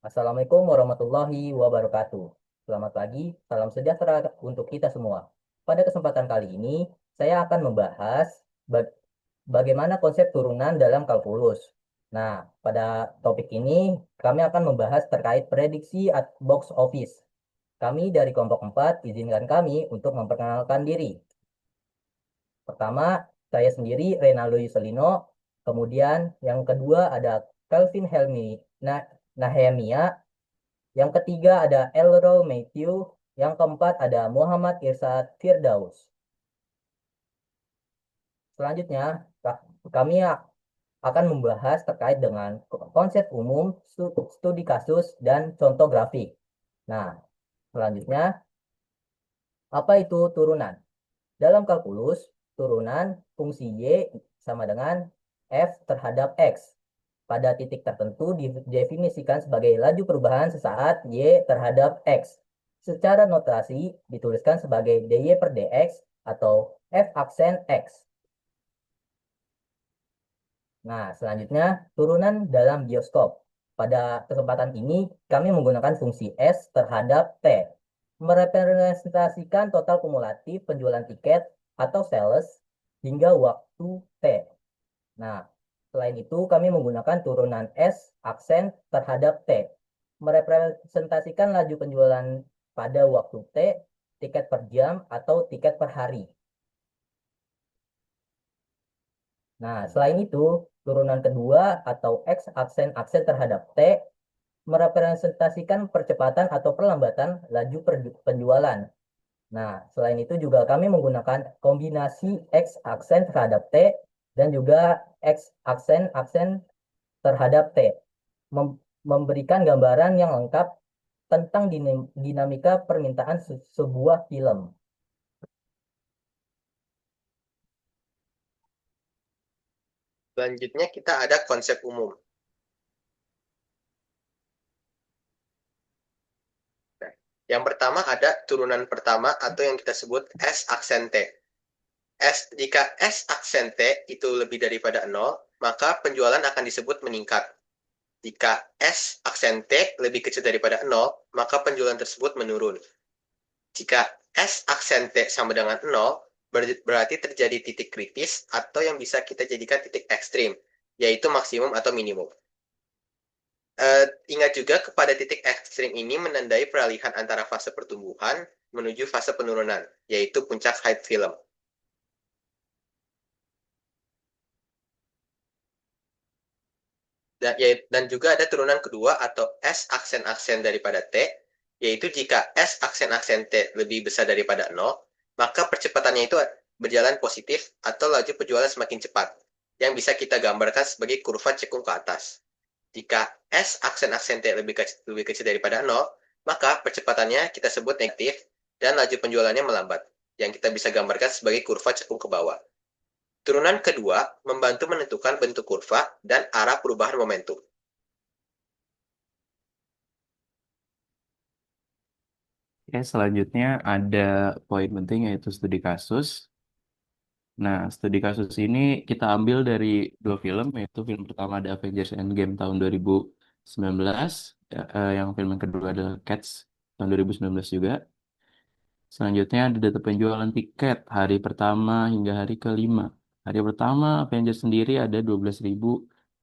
Assalamualaikum warahmatullahi wabarakatuh. Selamat pagi, salam sejahtera untuk kita semua. Pada kesempatan kali ini, saya akan membahas ba- bagaimana konsep turunan dalam kalkulus. Nah, pada topik ini, kami akan membahas terkait prediksi at box office. Kami dari kelompok 4 izinkan kami untuk memperkenalkan diri. Pertama, saya sendiri Renaldo Yuselino. Kemudian yang kedua ada Calvin Helmi Nahemia. Yang ketiga ada Elro Matthew. Yang keempat ada Muhammad Irsad Firdaus. Selanjutnya, kami akan membahas terkait dengan konsep umum, studi kasus, dan contoh grafik. Nah, selanjutnya, apa itu turunan? Dalam kalkulus, turunan fungsi Y sama dengan F terhadap X. Pada titik tertentu didefinisikan sebagai laju perubahan sesaat Y terhadap X. Secara notasi dituliskan sebagai dy per dx atau F aksen X. Nah, selanjutnya turunan dalam bioskop. Pada kesempatan ini kami menggunakan fungsi S terhadap T. Merepresentasikan total kumulatif penjualan tiket atau sales hingga waktu T. Nah, selain itu kami menggunakan turunan S aksen terhadap T. Merepresentasikan laju penjualan pada waktu T, tiket per jam atau tiket per hari. Nah, selain itu, turunan kedua atau X aksen aksen terhadap T merepresentasikan percepatan atau perlambatan laju penjualan. Nah, selain itu juga kami menggunakan kombinasi X aksen terhadap T dan juga X aksen aksen terhadap T, memberikan gambaran yang lengkap tentang dinamika permintaan sebuah film. Selanjutnya kita ada konsep umum. Nah, yang pertama ada turunan pertama atau yang kita sebut S aksen T. Jika S aksen T itu lebih daripada 0, maka penjualan akan disebut meningkat. Jika S aksen T lebih kecil daripada 0, maka penjualan tersebut menurun. Jika S aksen T sama dengan 0, berarti terjadi titik kritis atau yang bisa kita jadikan titik ekstrim, yaitu maksimum atau minimum. Ingat juga kepada titik ekstrim ini menandai peralihan antara fase pertumbuhan menuju fase penurunan, yaitu puncak hype film. Dan juga ada turunan kedua atau S aksen-aksen daripada T, yaitu jika S aksen-aksen T lebih besar daripada 0, maka percepatannya itu berjalan positif atau laju penjualan semakin cepat, yang bisa kita gambarkan sebagai kurva cekung ke atas. Jika S aksen-aksen T lebih kecil daripada 0, maka percepatannya kita sebut negatif dan laju penjualannya melambat, yang kita bisa gambarkan sebagai kurva cekung ke bawah. Turunan kedua membantu menentukan bentuk kurva dan arah perubahan momentum. Oke, selanjutnya ada poin penting yaitu studi kasus. Nah, studi kasus ini kita ambil dari dua film, yaitu film pertama ada Avengers Endgame tahun 2019, yang film yang kedua adalah Cats tahun 2019 juga. Selanjutnya ada data penjualan tiket hari pertama hingga hari kelima. Hari pertama Avengers sendiri ada 12.000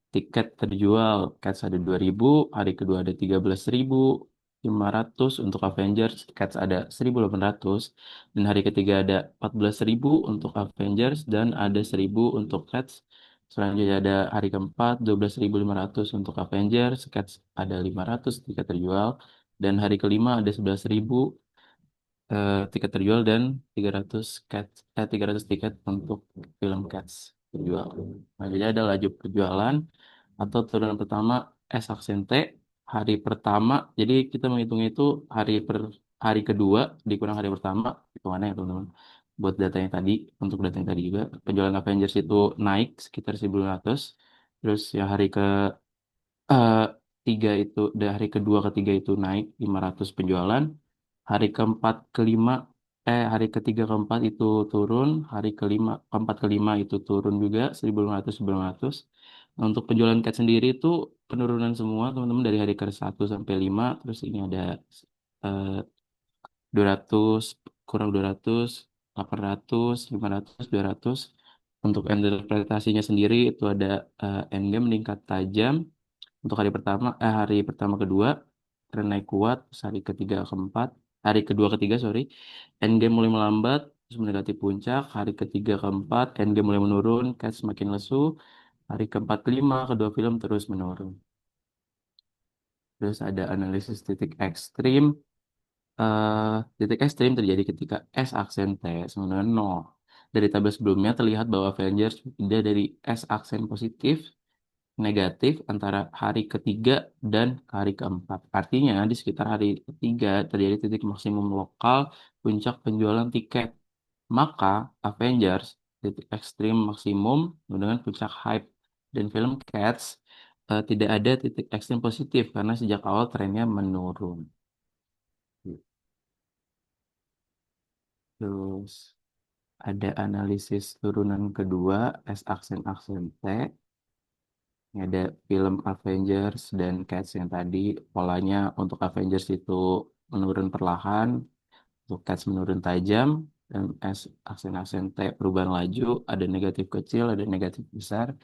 tiket terjual, Cats ada 2.000, hari kedua ada 13.500 untuk Avengers, Cats ada 1.800, dan hari ketiga ada 14.000 untuk Avengers dan ada 1.000 untuk Cats. Selanjutnya ada hari keempat 12.500 untuk Avengers, Cats ada 500 tiket terjual, dan hari kelima ada 11.000 tiket terjual dan 300 tiket untuk film Cats terjual. Nah, jadi ada laju penjualan atau turunan pertama S aksen T hari pertama. Jadi kita menghitung itu hari kedua dikurang hari pertama. Hitungannya ya teman-teman. Buat data yang tadi, untuk data yang tadi juga penjualan Avengers itu naik sekitar 1.500. Terus yang eh, hari kedua ketiga itu naik 500 penjualan. Hari keempat kelima hari ketiga keempat itu turun, hari keempat kelima itu turun juga 1.500. Nah, untuk penjualan Cats sendiri itu penurunan semua teman-teman dari hari ke 1 sampai 5. Terus ini ada eh, 200, kurang 200, 800, 500, 200. Untuk interpretasinya sendiri itu ada endgame meningkat tajam untuk hari pertama kedua, tren naik kuat, terus hari kedua ketiga sorry, endgame mulai melambat, terus mendekati puncak, hari ketiga keempat, endgame mulai menurun, cash semakin lesu, hari keempat kelima, kedua film terus menurun. Terus ada analisis titik ekstrim. Titik ekstrim terjadi ketika S aksen T sama dengan 0. Dari tabel sebelumnya terlihat bahwa Avengers pindah dari S aksen positif negatif antara hari ketiga dan hari keempat. Artinya di sekitar hari ketiga terjadi titik maksimum lokal puncak penjualan tiket. Maka Avengers titik ekstrim maksimum dengan puncak hype dan film Cats tidak ada titik ekstrim positif karena sejak awal trennya menurun. Terus ada analisis turunan kedua S aksen aksen T. Ini ada film Avengers dan Cats yang tadi polanya untuk Avengers itu menurun perlahan, untuk Cats menurun tajam, dan aksen-aksen T perubahan laju, ada negatif kecil, ada negatif besar.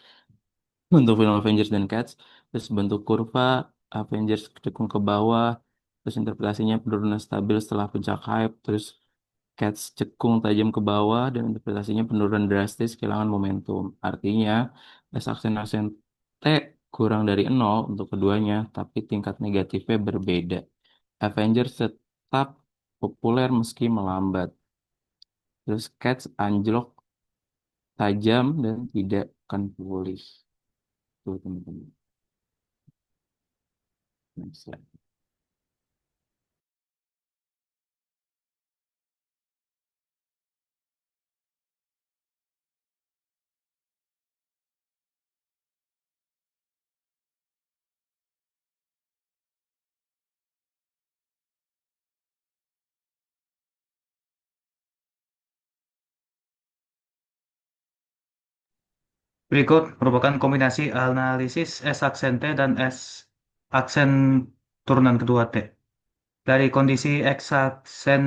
Untuk film Avengers dan Cats, terus bentuk kurva Avengers cenderung ke bawah, terus interpretasinya penurunan stabil setelah puncak hype, terus Cats cekung tajam ke bawah dan interpretasinya penurunan drastis kehilangan momentum. Artinya, aksen-aksen T kurang dari 0 untuk keduanya, tapi tingkat negatifnya berbeda. Avengers tetap populer meski melambat. Terus Cats anjlok tajam dan tidak akan pulih. Tuh teman-teman. Next slide. Berikut merupakan kombinasi analisis S aksen T dan S aksen turunan kedua T. Dari kondisi X aksen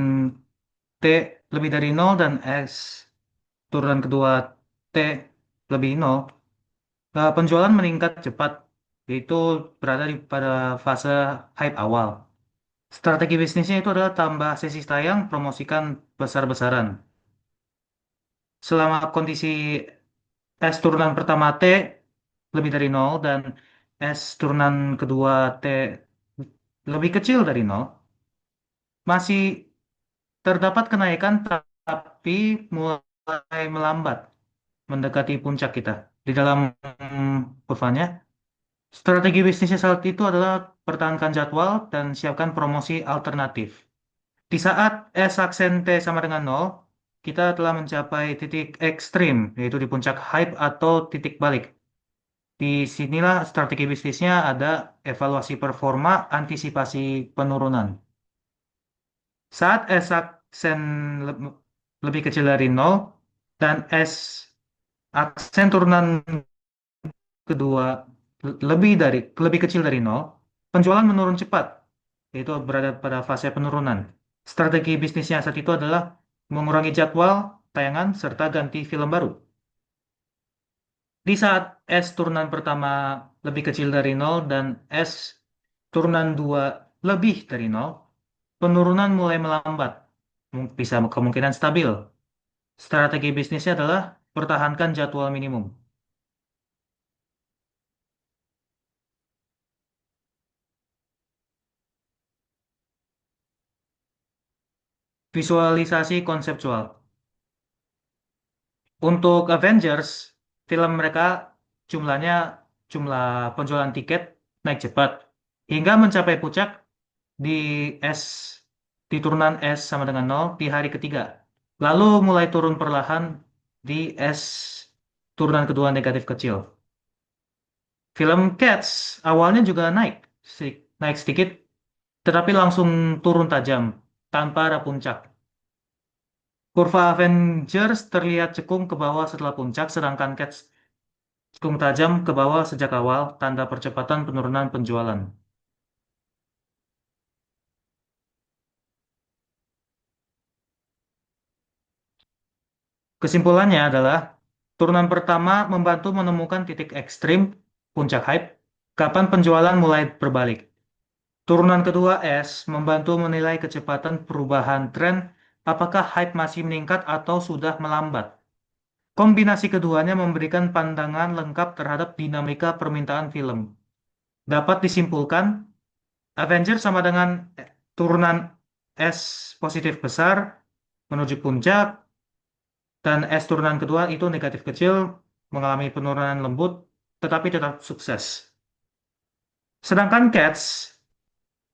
T lebih dari 0 dan S turunan kedua T lebih 0, penjualan meningkat cepat, yaitu berada pada fase hype awal. Strategi bisnisnya itu adalah tambah sesi tayang, promosikan besar-besaran. Selama kondisi S turunan pertama T lebih dari 0 dan S turunan kedua T lebih kecil dari 0, masih terdapat kenaikan tapi mulai melambat mendekati puncak kita. Di dalam kurvanya, strategi bisnisnya saat itu adalah pertahankan jadwal dan siapkan promosi alternatif. Di saat S aksen T sama dengan 0, kita telah mencapai titik ekstrim, yaitu di puncak hype atau titik balik. Di sinilah strategi bisnisnya ada evaluasi performa, antisipasi penurunan. Saat S aksen lebih kecil dari 0 dan S aksen turunan kedua lebih kecil dari 0, penjualan menurun cepat, yaitu berada pada fase penurunan. Strategi bisnisnya saat itu adalah mengurangi jadwal tayangan serta ganti film baru. Di saat S turunan pertama lebih kecil dari 0 dan S turunan 2 lebih dari 0, penurunan mulai melambat, bisa kemungkinan stabil. Strategi bisnisnya adalah pertahankan jadwal minimum. Visualisasi konseptual. Untuk Avengers, film mereka jumlahnya jumlah penjualan tiket naik cepat hingga mencapai puncak di S di turunan S sama dengan 0 di hari ketiga. Lalu mulai turun perlahan di S turunan kedua negatif kecil. Film Cats awalnya juga naik sedikit, tetapi langsung turun tajam tanpa ada puncak. Kurva Avengers terlihat cekung ke bawah setelah puncak, sedangkan Cats Kung tajam ke bawah sejak awal, tanda percepatan penurunan penjualan. Kesimpulannya adalah, turunan pertama membantu menemukan titik ekstrim, puncak hype, kapan penjualan mulai berbalik. Turunan kedua S membantu menilai kecepatan perubahan tren, apakah hype masih meningkat atau sudah melambat. Kombinasi keduanya memberikan pandangan lengkap terhadap dinamika permintaan film. Dapat disimpulkan, Avengers sama dengan turunan S positif besar menuju puncak, dan S turunan kedua itu negatif kecil mengalami penurunan lembut, tetapi tetap sukses. Sedangkan Cats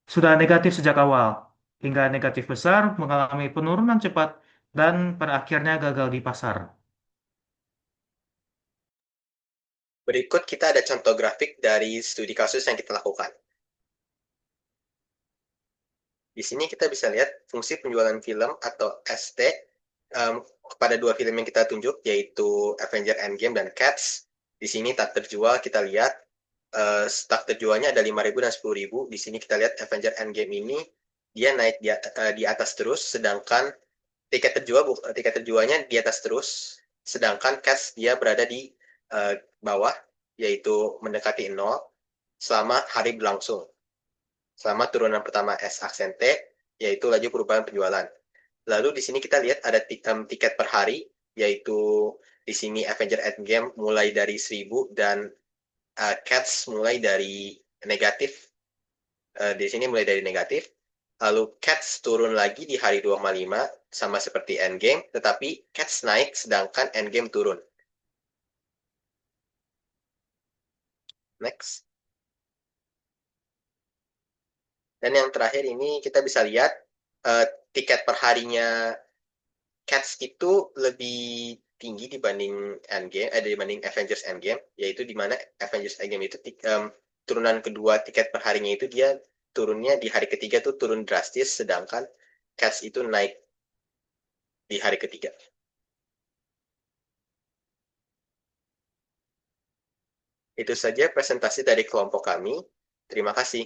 sudah negatif sejak awal, hingga negatif besar mengalami penurunan cepat dan pada akhirnya gagal di pasar. Berikut kita ada contoh grafik dari studi kasus yang kita lakukan. Di sini kita bisa lihat fungsi penjualan film atau ST kepada dua film yang kita tunjuk, yaitu Avenger Endgame dan Cats. Di sini tak terjual kita lihat stak terjualnya ada 5.000 dan 10.000. Di sini kita lihat Avenger Endgame ini dia naik di atas terus, sedangkan tiket terjualnya di atas terus, sedangkan Cats dia berada di bawah, yaitu mendekati 0 selama hari berlangsung. Selama turunan pertama S aksen T, yaitu laju perubahan penjualan. Lalu di sini kita lihat ada tiket per hari, yaitu di sini Avenger Endgame mulai dari 1.000 dan Cats mulai dari negatif. Di sini mulai dari negatif. Lalu Cats turun lagi di hari 2,5 sama seperti Endgame, tetapi Cats naik sedangkan Endgame turun. Next. Dan yang terakhir ini kita bisa lihat tiket per harinya Cats itu lebih tinggi dibanding dibanding Avengers Endgame, yaitu di mana Avengers Endgame itu turunan kedua tiket per harinya itu dia turunnya di hari ketiga tuh turun drastis, sedangkan Cats itu naik di hari ketiga. Itu saja presentasi dari kelompok kami. Terima kasih.